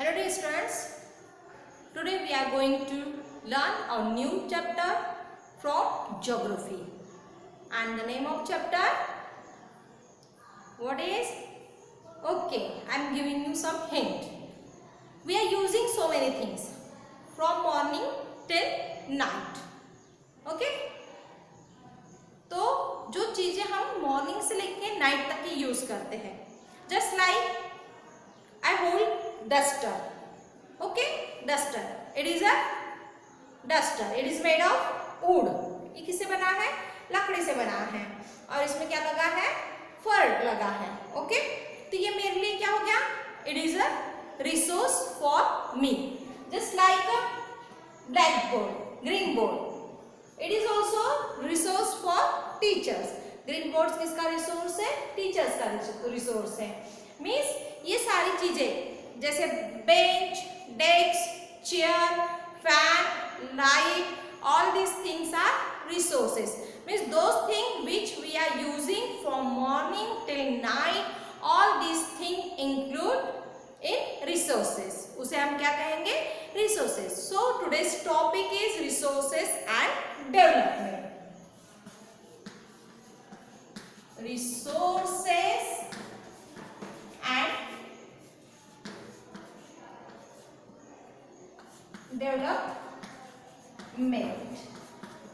Hello dear students, today we are going to learn a new chapter from geography, and the name of chapter, what is? Okay, I am giving you some hint. We are using so many things from morning till night. Okay, तो जो चीजें हम morning से लेके night तक ही use करते हैं, just like I hold duster. Okay, duster. It is a duster. It is made of wood. ये किससे बना है? लकड़ी से बना है. और इसमें क्या लगा है? फर लगा है. Okay? तो ये मेरे लिए क्या हो गया? It is a resource for me. Just like a blackboard, green board. It is also resource for teachers. Green boards किसका resource है? Teachers का resource है. Means ये सारी चीजें जैसे bench, desk, chair, fan, light, all these things are resources. Means those things which we are using from morning till night, all these things include in resources. उसे हम क्या कहेंगे? Resources. So today's topic is resources and development. Resources and development.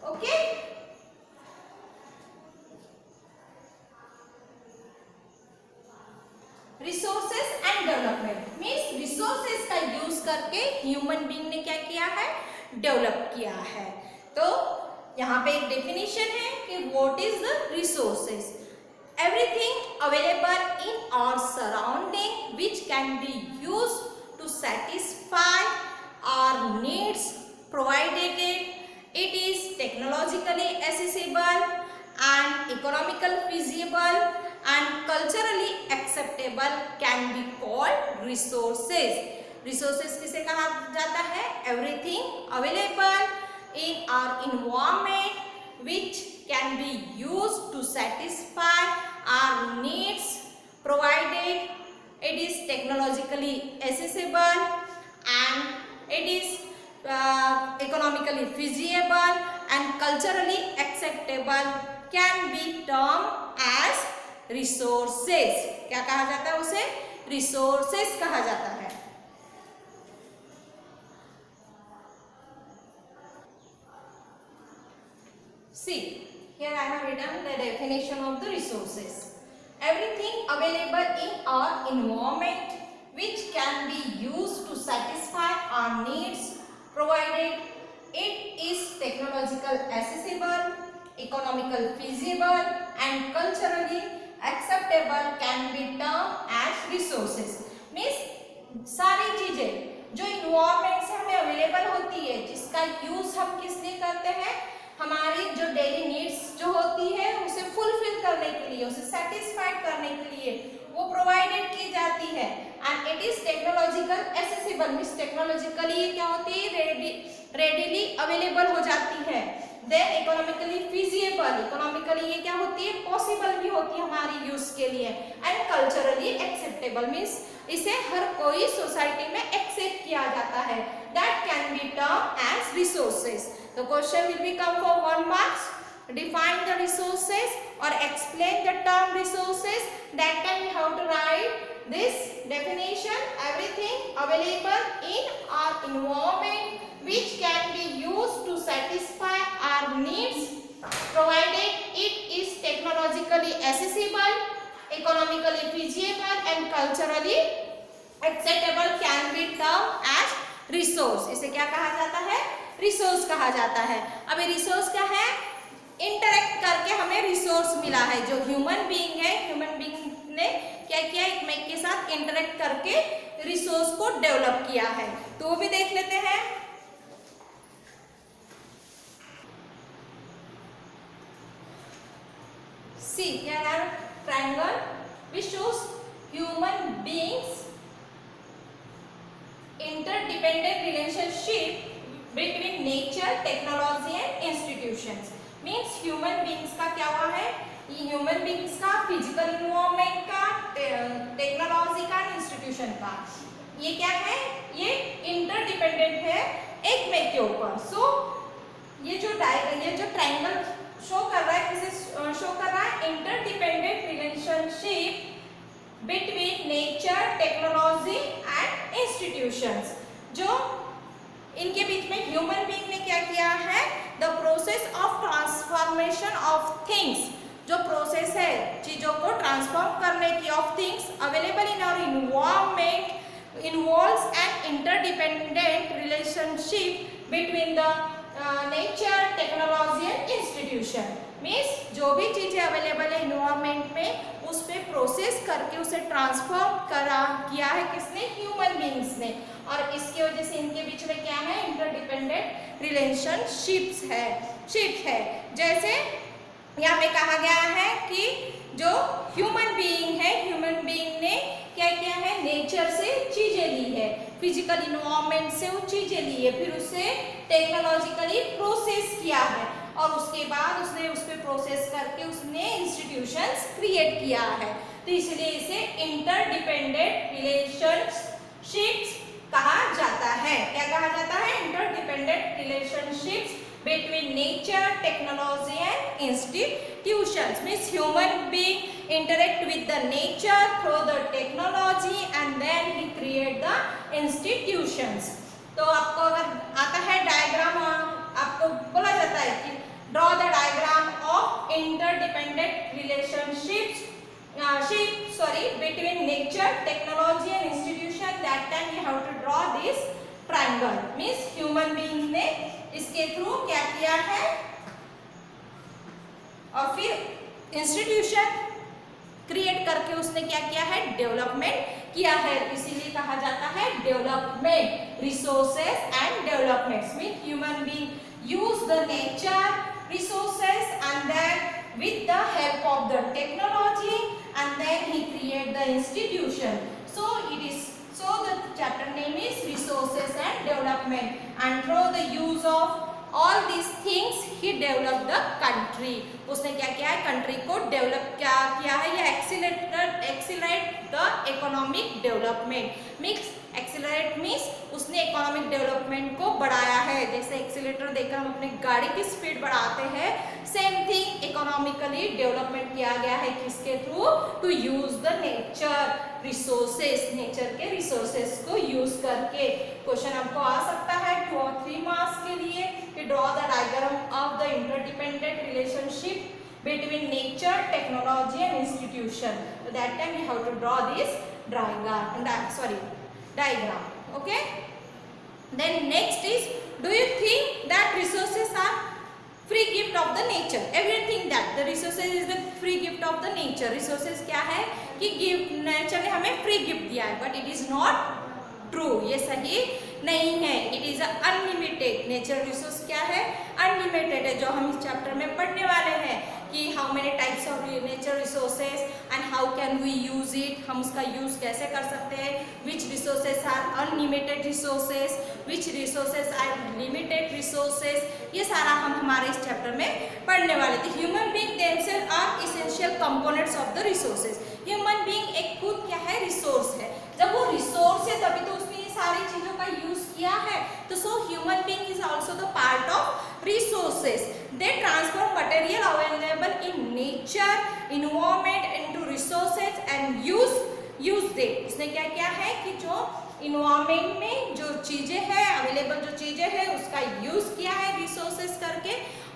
Okay, resources and development means resources का use करके human being ने क्या किया है? डेवलप किया है. तो यहाँ पे एक डेफिनेशन है कि what is the resources? Everything available in our surrounding which can be used to satisfy our needs, provided it is technologically accessible and economically feasible and culturally acceptable, can be called resources. Resources किसे कहा जाता है? Everything available in our environment which can be used to satisfy our needs, provided it is technologically accessible and it is economically feasible and culturally acceptable, can be termed as resources. क्या कहा जाता है उसे? Resources कहा जाता है. See, here I have written the definition of the resources. Everything available in our environment which can be used to satisfy our needs, provided it is technological accessible, economical feasible and culturally acceptable, can be termed as resources. Means सारी चीजें जो environment से हमें available होती है, जिसका use हम किस लिए करते हैं? हमारी जो डेली नीड्स जो होती है उसे फुलफिल करने के लिए, उसे सेटिस्फाइड करने के लिए वो प्रोवाइडेड की जाती है. And it is technological accessible. Means technologically ये क्या होती है? रेडीली अवेलेबल हो जाती है. Then economically फीजिएबल. इकोनॉमिकली ये क्या होती है? पॉसिबल भी होती है हमारी यूज के लिए. And culturally acceptable. मींस इसे हर कोई सोसाइटी में एक्सेप्ट किया जाता है. That can be term as resources. The question will be come for 1 marks. Define the resources or explain the term resources. That time we have to write this definition. Everything available in our environment which can be used to satisfy our needs, provided it is technologically accessible, economically feasible and culturally acceptable, can be termed as resource. इसे क्या कहा जाता है? Resource कहा जाता है. अब ये रिसोर्स क्या है? इंटरेक्ट करके हमें रिसोर्स मिला है. जो ह्यूमन बीइंग है, ह्यूमन बीइंग ने क्या किया? एक मेक के साथ इंटरेक्ट करके रिसोर्स को डेवलप किया है. तो वो भी देख लेते हैं. See here our triangle which shows human beings interdependent relationship between nature, technology and institutions. Means human beings का क्या हुआ है? ये human beings का physical environment का, टेक्नोलॉजी का, इंस्टीट्यूशन का. ये क्या है, ये इंटरडिपेंडेंट है एक में के ऊपर। सो ये जो ट्रायंगल शो कर रहा है, किसे शो कर रहा है, interdependent relationship between nature, technology and institutions. जो इनके बीच में ह्यूमन बीइंग ने क्या किया है, the process of transformation of things, जो प्रोसेस है चीजों को ट्रांसफॉर्म करने की, of things available in our environment involves an interdependent relationship between the nature, technology and institution. Means जो भी चीजें अवेलेबल है इन्वायरमेंट में, उस पे प्रोसेस करके उसे ट्रांसफॉर्म किया है किसने, ह्यूमन बीइंग्स ने। और इसकी वजह से इनके बीच में क्या है, इंटरडिपेंडेंट रिलेशनशिप्स है। जैसे यहाँ पे कहा गया है कि जो ह्यूमन बीइंग है, ह्यूमन बीइंग ने क्या किया है, नेचर से चीजें ली है, फिजिकल इन्वायरमेंट से वो चीजें ली है, फिर उसे टेक्नोलॉजिकली प्रोसेस किया है, और उसके बाद उसने उस पर प्रोसेस करके उसने इंस्टीट्यूशंस क्रिएट किया है। तो इसलिए इसे इंटरडिपेंडेंट रिलेशनशिप्स कहा जाता है। क्या कहा जाता है, interdependent relationships between nature, technology and institutions. Means human being interact with the nature through the technology and then he create the institutions. तो आपको अगर आता है डायग्राम, आपको बोला जाता है कि draw the diagram of interdependent relationships between nature, technology and institution. That time you have to draw this triangle. Means human being ने इसके थ्रू क्या किया है, और फिर इंस्टीट्यूशन क्रिएट करके उसने क्या किया है, डेवलपमेंट किया है। इसीलिए कहा जाता है development, resources and developments. Mean human being use the nature resources and then with the help of the technology and then he create the institution. So the chapter name is resources and development, and through the use of all these things he developed the country. उसने क्या किया है, country को develop किया है, या accelerate the economic development. Mix accelerate means उसने economic development को बढ़ाया है। जैसे एक्सीलेटर देकर हम अपने गाड़ी की स्पीड बढ़ाते हैं, सेम थिंग इकोनॉमिकली डेवलपमेंट किया गया है किसके through, to use the nature resources, nature के रिसोर्सेस को यूज करके। क्वेश्चन आपको आ सकता है 2 और 3 मार्क्स के लिए कि draw the diagram of the interdependent relationship between nature, technology and institution. So that time you have to draw this diagram. Okay. Then next is, do you think that resources are free gift of the nature? Everything that the resources is the free gift of the nature. Resources क्या है कि gift, nature ने हमें free gift दिया है, but it is not true, ये सही नहीं है। It is unlimited. Nature resource क्या है, अनलिमिटेड है, जो हम इस चैप्टर में पढ़ने वाले हैं कि how many types of nature resources and how can we use it, हम उसका यूज कैसे कर सकते हैं, which resources are unlimited resources, which resources are limited resources, ये सारा हम हमारे इस चैप्टर में पढ़ने वाले थे। Human being themselves are essential components of the resources. Human being एक खुद क्या है, रिसोर्स है। जब वो रिसोर्स है तभी तो उसने ये सारी चीजों का यूज किया है। तो so human being is also the part of resources. They transform material available in nature environment into resources and use they. इसने क्या किया है कि जो इन्वायरमेंट में जो चीजें हैं, अवेलेबल जो चीजें हैं, उसका यूज किया है रिसोर्सेज करके,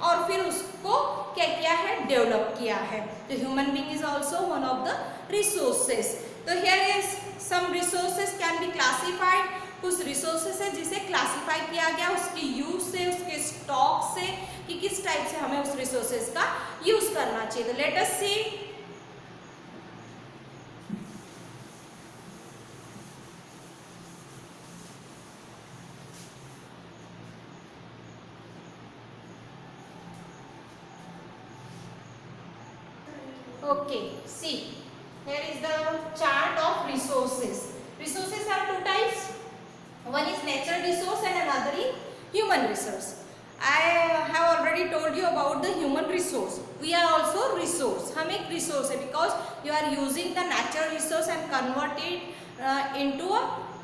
और फिर उसको क्या किया है, डेवलप किया है। तो human being is also one of the resources. तो here is some resources can be classified. कुछ रिसोर्सेज है जिसे क्लासिफाई किया गया उसके यूज से, उसके स्टॉक से, कि किस टाइप से हमें उस रिसोर्सेज का यूज करना चाहिए। तो let us see. Okay, see, here is the chart of resources. Resources are 2 types. One is natural resource and another is human resource. I have already told you about the human resource. We are also resource. हम एक resource है because you are using the natural resource and convert it into a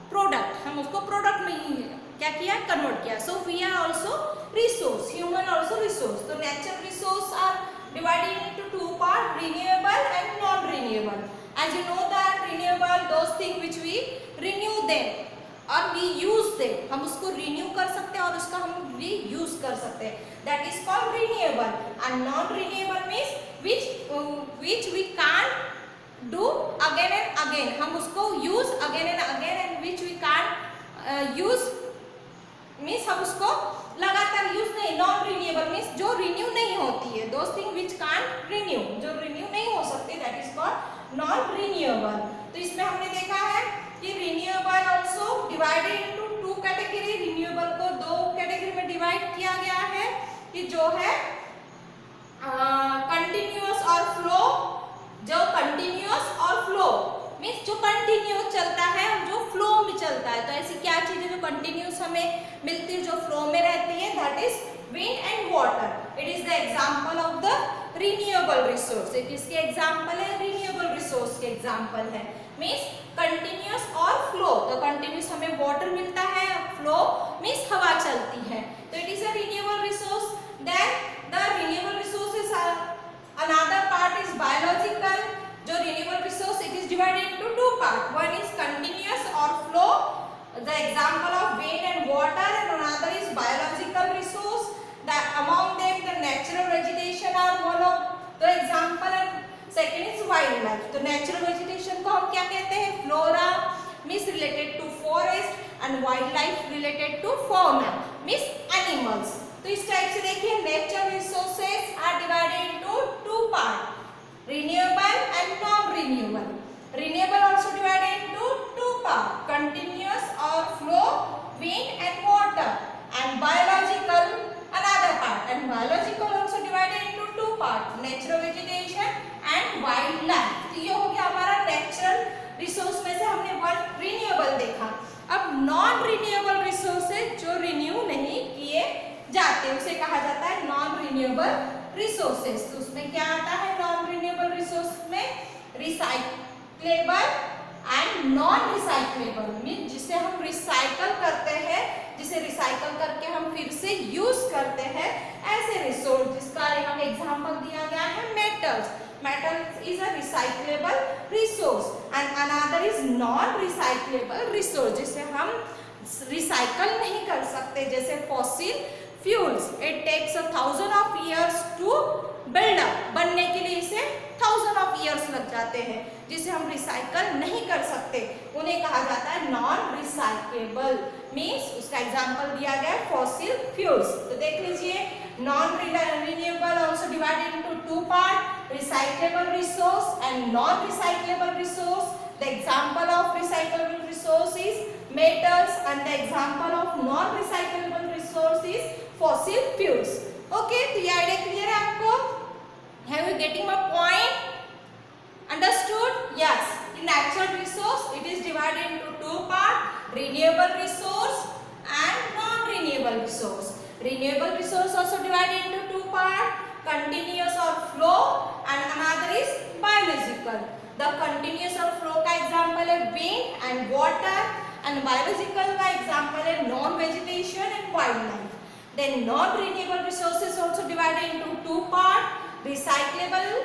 product, हम उसको product में ही क्या किया, convert किया. So we are also resource, human also resource. तो natural resource are divided into two parts, renewable and non-renewable. As you know that renewable, those things which we renew them और we use them, हम उसको renew कर सकते हैं और उसका हम reuse कर सकते हैं. That is called renewable. And non-renewable means which we can't do again and again. हम उसको use again and again and which we can't use means हम उसको लगातार यूज नहीं. नॉन रिन्यूएबल मीन्स जो रिन्यू नहीं होती है, those thing which can't renew, जो रिन्यू नहीं हो सकती, that is called non renewable. तो इसमें हमने देखा है कि renewable also divided into two category. Renewable को दो कैटेगरी में डिवाइड किया गया है कि जो है कंटिन्यूअस और फ्लो. जो कंटिन्यूअस और फ्लो मीन्स जो कंटिन्यूअस चलता है और जो फ्लो में चलता है. तो ऐसी क्या चीजें जो कंटिन्यूअस हमें मिलती है, जो फ्लो में रहती है, that is wind and water. It is the example of the renewable resource. It इसके एग्जांपल है, रिन्यूएबल रिसोर्स के एग्जांपल है. मीन्स कंटिन्यूअस और फ्लो. तो कंटिन्यूअस हमें वाटर मिलता है, फ्लो मीन्स हवा चलती है. तो it is a renewable resource. Then the renewable resources another part is biological. जो renewable resource, it is divided into two part. One is continuous और flow, the example of wind and water, and another is biological resource. That among them the natural vegetation are one of the example, and second is wildlife. तो natural vegetation को हम क्या कहते हैं, flora means related to forest and wildlife related to fauna means animals. तो इस type से देखिए natural resources are divided into two parts, renewable and non-renewable. Renewable also divided into two parts, continuous or flow, wind and water, and biological another part. And biological also divided into two parts, natural vegetation and wildlife. तो ये हो गया हमारा natural resource में से हमने one renewable देखा. अब non renewable resources जो renew नहीं किए जाते उसे कहा जाता है non renewable resources. तो उसमें क्या आता है non renewable resource में, recyclable and non recyclable mean जिसे हम रिसाइकल करते हैं, जिसे रिसाइकल करके हम फिर से यूज करते हैं, ऐसे रिसोर्स जिसका यहाँ एग्जांपल दिया गया है metals. Metal is a recyclable resource and another is non recyclable resource जिसे हम रिसाइकल नहीं कर सकते, जैसे fossil fuels. It takes 1000 of years to build up. बनने के लिए इसे 1000 ऑफ इयर्स लग जाते हैं, जिसे हम रिसाइकल नहीं कर सकते, उन्हें कहा जाता है नॉन रिसाइकेबल. मीन्स उसका एग्जांपल दिया गया है फॉसिल फ्यूल्स. तो देख लीजिए non renewable also divided into two part, recyclable resource and non recyclable resource. The example of recyclable resource is metals and the example of non recyclable resource is fossil fuels. Okay, तो ये idea clear है आपको? Have you getting my point? Understood? Yes. In natural resource, it is divided into two parts: renewable resource and non-renewable resource. Renewable resource also divided into two parts: continuous or flow, and another is biological. The continuous or flow का example है wind and water, and biological का example है non-vegetation and wildlife. Then non-renewable resources also divided into two parts: recyclable.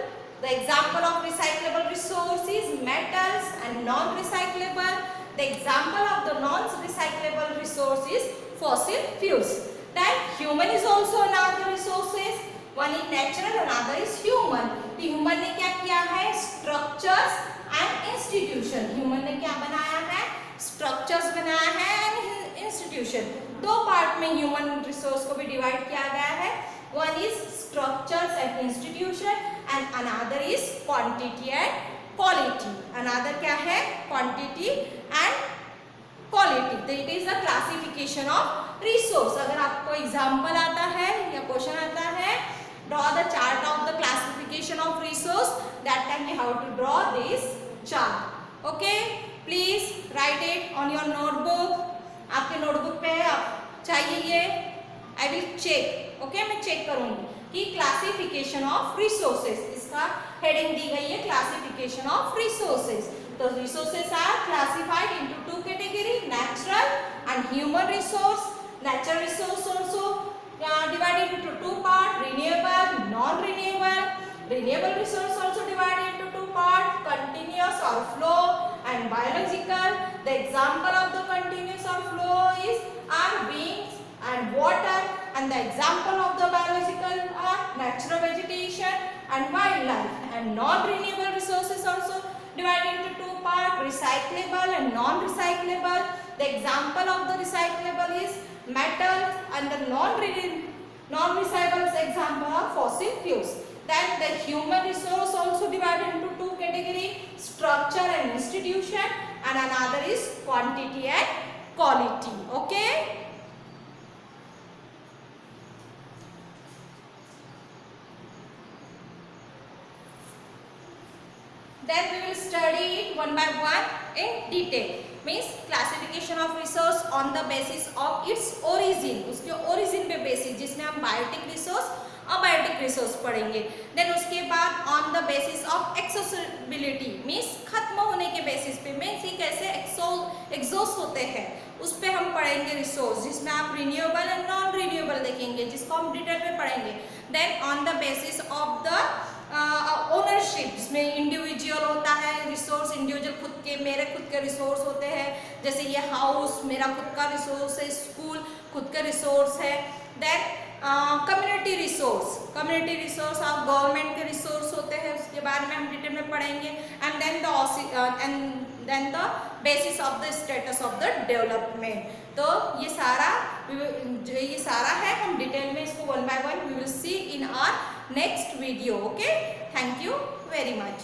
The example of recyclable resource is metals, and non-recyclable. The example of the non-recyclable resource is fossil fuels. Then human is also another resources. One is natural, another is human. तो human ने क्या किया है? Structures and institution. Human ने क्या बनाया है? Structures बनाया है and institution. दो पार्ट में ह्यूमन रिसोर्स को भी डिवाइड किया गया है. One is structures and institution and another is quantity and quality. Another क्या है? Quantity and quality. तो it is the classification of resource. अगर आपको एग्जांपल आता है या क्वेश्चन आता है, draw the chart of the classification of resource, that time we have to draw this chart. Okay, please write it on your notebook. आपके notebook पे चाहिए ये. I will check. ओके, मैं चेक करूंगी कि क्लासिफिकेशन ऑफ रिसोर्सेज, इसका heading दी गई है क्लासिफिकेशन ऑफ रिसोर्सेज. तो resources are classified into two category: and human resource. Natural resource also divided into two parts: renewable, non-renewable. Renewable resource also divided into two parts: continuous or flow and biological. The example of the continuous or flow is beings and water, and the example of the biological are natural vegetation and wildlife. And non-renewable resources also divided into two parts: recyclable and non-recyclable. The example of the recyclable is metal, and the non-recyclable example are fossil fuels. Then the human resource also divided into two categories: structure and institution, and another is quantity and quality. Okay. Then we will study it one by one in detail. Means classification of resource on the basis of its origin. उसके origin पे basis, जिसमें हम biotic resource abiotic resource पढ़ेंगे. Then उसके बाद on the basis of accessibility means खत्म होने के बेसिस पे, मीन्स ये कैसे एग्जॉस्ट होते हैं उस पे हम पढ़ेंगे रिसोर्स, जिसमें आप रिन्यूएबल एंड नॉन रिन्यूएबल देखेंगे, जिसको हम डिटेल में पढ़ेंगे. Then on the basis of the ownership, जिसमें इंडिविजुअल होता है रिसोर्स, इंडिविजुअल खुद के, मेरे खुद के रिसोर्स होते हैं, जैसे ये हाउस मेरा खुद का रिसोर्स है, स्कूल खुद का रिसोर्स है. देन कम्युनिटी रिसोर्स आप गवर्नमेंट के रिसोर्स होते हैं, उसके बारे में हम डिटेल में पढ़ेंगे. And then the basis of the status of the development. तो ये सारा है, हम डिटेल में इसको one by one we will see in our next video. Okay, thank you very much.